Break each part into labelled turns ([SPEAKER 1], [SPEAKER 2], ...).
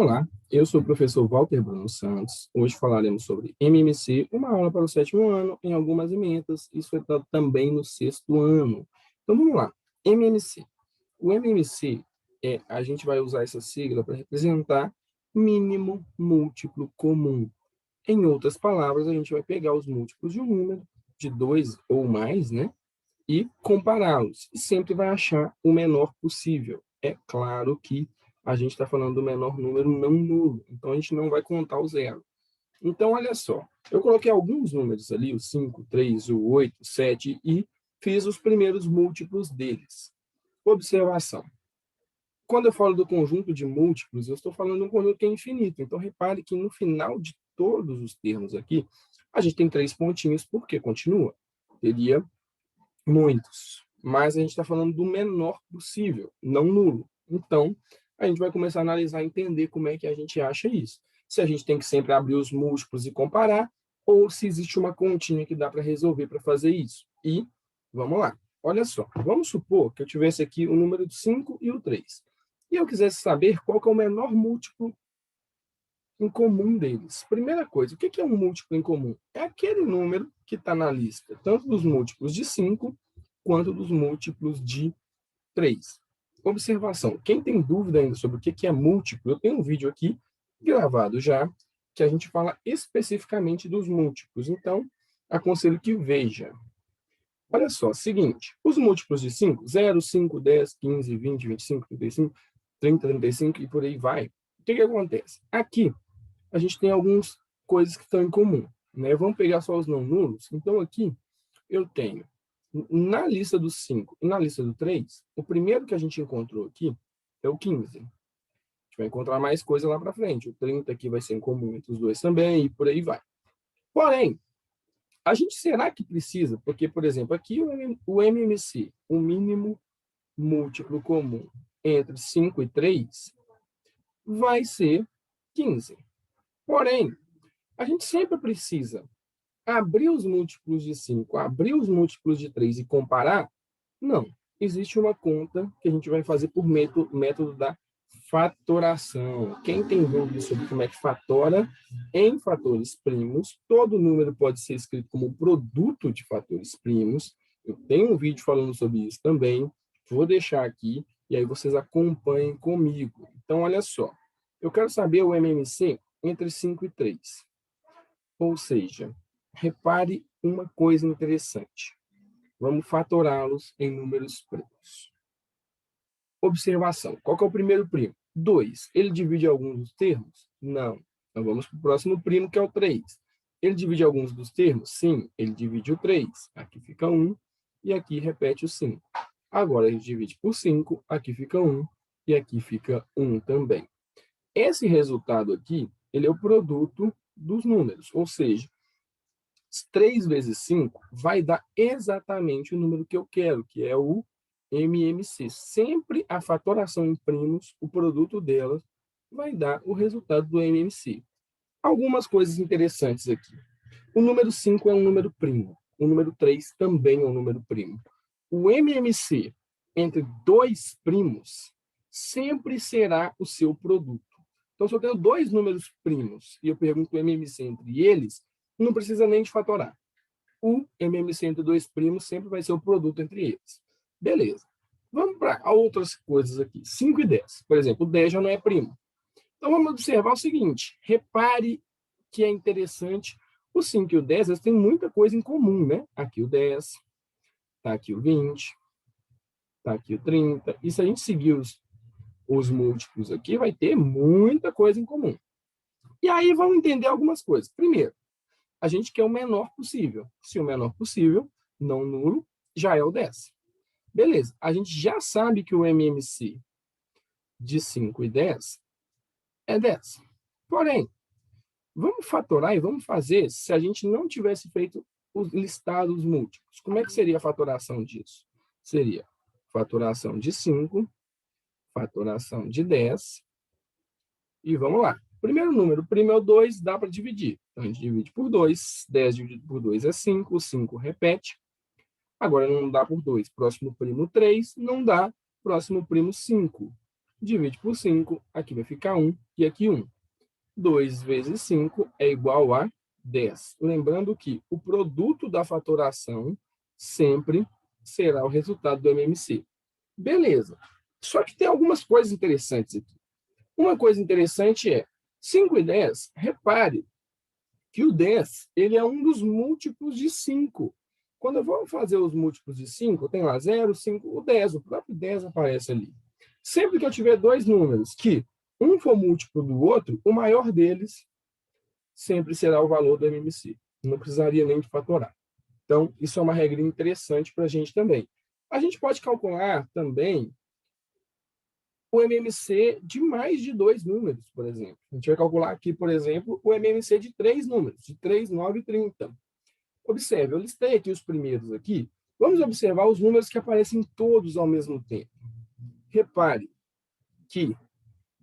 [SPEAKER 1] Olá, eu sou o professor Walter Bruno Santos. Hoje falaremos sobre MMC, uma aula para o sétimo ano, em algumas emendas. Isso foi dado também no sexto ano. Então, vamos lá. MMC. O MMC, a gente vai usar essa sigla para representar mínimo múltiplo comum. Em outras palavras, a gente vai pegar os múltiplos de um número, de dois ou mais, né? E compará-los. E sempre vai achar o menor possível. É claro que a gente está falando do menor número não nulo, então a gente não vai contar o zero. Então, olha só, eu coloquei alguns números ali, o 5, 3, o 8, 7, e fiz os primeiros múltiplos deles. Observação. Quando eu falo do conjunto de múltiplos, eu estou falando de um conjunto que é infinito. Então, repare que no final de todos os termos aqui, a gente tem 3 pontinhos, porque continua. Teria muitos, mas a gente está falando do menor possível, não nulo. Então, a gente vai começar a analisar e entender como é que a gente acha isso. Se a gente tem que sempre abrir os múltiplos e comparar, ou se existe uma continha que dá para resolver para fazer isso. E, vamos lá, olha só, vamos supor que eu tivesse aqui o número 5 e o 3. E eu quisesse saber qual que é o menor múltiplo em comum deles. Primeira coisa, o que é um múltiplo em comum? É aquele número que está na lista, tanto dos múltiplos de 5 quanto dos múltiplos de 3. Observação, quem tem dúvida ainda sobre o que é múltiplo, eu tenho um vídeo aqui gravado já, que a gente fala especificamente dos múltiplos. Então, aconselho que veja. Olha só, seguinte, os múltiplos de 5, 0, 5, 10, 15, 20, 25, 35, 30, 35 e por aí vai. O que acontece? Aqui, a gente tem algumas coisas que estão em comum, né? Vamos pegar só os não nulos. Então, aqui, eu tenho, na lista dos 5 e na lista do 3, o primeiro que a gente encontrou aqui é o 15. A gente vai encontrar mais coisa lá para frente. O 30 aqui vai ser em comum entre os dois também, e por aí vai. Porém, a gente será que precisa? Porque, por exemplo, aqui o MMC, o mínimo múltiplo comum entre 5 e 3, vai ser 15. Porém, a gente sempre precisa abrir os múltiplos de 5, abrir os múltiplos de 3 e comparar? Não. Existe uma conta que a gente vai fazer por método da fatoração. Quem tem dúvidas sobre como é que fatora em fatores primos, todo número pode ser escrito como produto de fatores primos. Eu tenho um vídeo falando sobre isso também. Vou deixar aqui e aí vocês acompanhem comigo. Então, olha só. Eu quero saber o MMC entre 5 e 3. Ou seja, repare uma coisa interessante. Vamos fatorá-los em números primos. Observação. Qual que é o primeiro primo? 2. Ele divide alguns dos termos? Não. Então vamos para o próximo primo, que é o 3. Ele divide alguns dos termos? Sim. Ele divide o 3. Aqui fica 1 e aqui repete o 5. Agora ele divide por 5, aqui fica 1 e aqui fica 1 também. Esse resultado aqui, ele é o produto dos números, ou seja, 3 vezes 5 vai dar exatamente o número que eu quero, que é o MMC. Sempre a fatoração em primos, o produto delas, vai dar o resultado do MMC. Algumas coisas interessantes aqui. O número 5 é um número primo. O número 3 também é um número primo. O MMC entre dois primos sempre será o seu produto. Então, se eu tenho dois números primos e eu pergunto o MMC entre eles, não precisa nem de fatorar. O MMC entre dois primos sempre vai ser o produto entre eles. Beleza. Vamos para outras coisas aqui. 5 e 10. Por exemplo, o 10 já não é primo. Então, vamos observar o seguinte. Repare que é interessante. O 5 e o 10, eles têm muita coisa em comum, né? Aqui o 10, tá aqui o 20, tá aqui o 30. E se a gente seguir os múltiplos aqui, vai ter muita coisa em comum. E aí vamos entender algumas coisas. Primeiro, a gente quer o menor possível. Se o menor possível, não nulo, já é o 10. Beleza, a gente já sabe que o MMC de 5 e 10 é 10. Porém, vamos fatorar e vamos fazer se a gente não tivesse feito os listados múltiplos. Como é que seria a fatoração disso? Seria fatoração de 5, fatoração de 10, e vamos lá. Primeiro número, primo é o 2, dá para dividir. Então, a gente divide por 2, 10 dividido por 2 é 5, o 5 repete. Agora, não dá por 2. Próximo primo, 3, não dá. Próximo primo, 5. divide por 5, aqui vai ficar 1 e aqui 1. 2 vezes 5 é igual a 10. Lembrando que o produto da fatoração sempre será o resultado do MMC. Beleza. Só que tem algumas coisas interessantes aqui. Uma coisa interessante é 5 e 10, repare que o 10 ele é um dos múltiplos de 5. Quando eu vou fazer os múltiplos de 5, tem lá 0, 5, o 10, o próprio 10 aparece ali. Sempre que eu tiver dois números que um for múltiplo do outro, o maior deles sempre será o valor do MMC. Não precisaria nem de fatorar. Então, isso é uma regra interessante para a gente também. A gente pode calcular também o MMC de mais de dois números, por exemplo. A gente vai calcular aqui, por exemplo, o MMC de três números, de 3, 9 e 30. Observe, eu listei aqui os primeiros aqui. Vamos observar os números que aparecem todos ao mesmo tempo. Repare que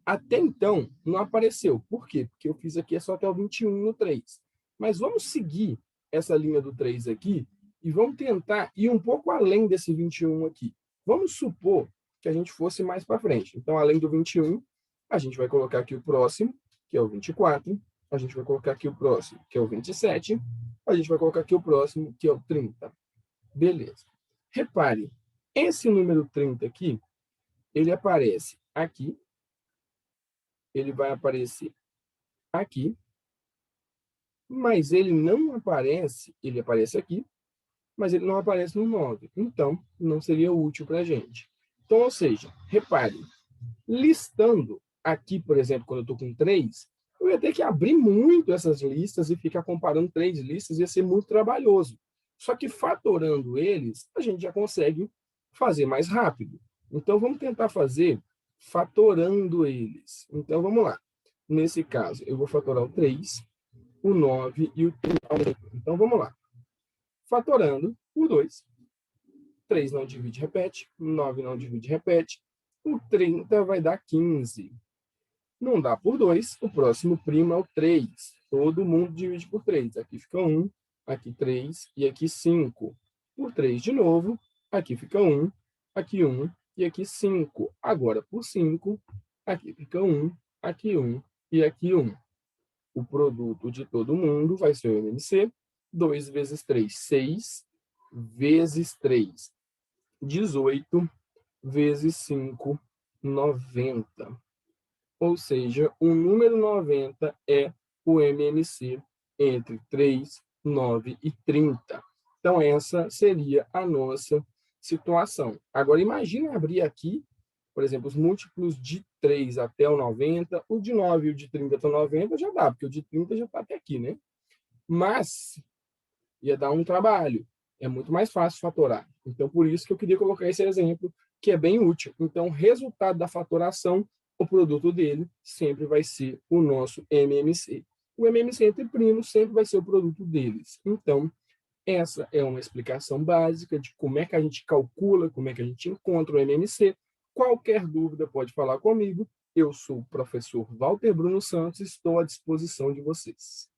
[SPEAKER 1] até então não apareceu. Por quê? Porque eu fiz aqui só até o 21 no 3. Mas vamos seguir essa linha do 3 aqui e vamos tentar ir um pouco além desse 21 aqui. Vamos supor que a gente fosse mais para frente. Então, além do 21, a gente vai colocar aqui o próximo, que é o 24. A gente vai colocar aqui o próximo, que é o 27. A gente vai colocar aqui o próximo, que é o 30. Beleza. Repare, esse número 30 aqui, ele aparece aqui, ele vai aparecer aqui, mas ele não aparece, ele aparece aqui, mas ele não aparece no 9. Então, não seria útil para a gente. Então, ou seja, repare, listando aqui, por exemplo, quando eu estou com 3, eu ia ter que abrir muito essas listas e ficar comparando 3 listas, ia ser muito trabalhoso. Só que fatorando eles, a gente já consegue fazer mais rápido. Então, vamos tentar fazer fatorando eles. Então, vamos lá. Nesse caso, eu vou fatorar o 3, o 9 e o 30. Então, vamos lá. Fatorando o 2. 3 não divide, repete. 9 não divide, repete. O 30 vai dar 15. Não dá por 2. O próximo primo é o 3. Todo mundo divide por 3. Aqui fica 1, aqui 3 e aqui 5. Por 3 de novo. Aqui fica 1, aqui 1 e aqui 5. Agora por 5. Aqui fica 1, aqui 1 e aqui 1. O produto de todo mundo vai ser o MMC. 2 vezes 3, 6. Vezes 3, 18. Vezes 5, 90. Ou seja, o número 90 é o MMC entre 3, 9 e 30. Então, essa seria a nossa situação. Agora, imagine abrir aqui, por exemplo, os múltiplos de 3 até o 90, o de 9 e o de 30 até o 90 já dá, porque o de 30 já está até aqui, né? Mas ia dar um trabalho. É muito mais fácil fatorar. Então, por isso que eu queria colocar esse exemplo, que é bem útil. Então, o resultado da fatoração, o produto dele sempre vai ser o nosso MMC. O MMC entre primos sempre vai ser o produto deles. Então, essa é uma explicação básica de como é que a gente calcula, como é que a gente encontra o MMC. Qualquer dúvida pode falar comigo. Eu sou o professor Walter Bruno Santos e estou à disposição de vocês.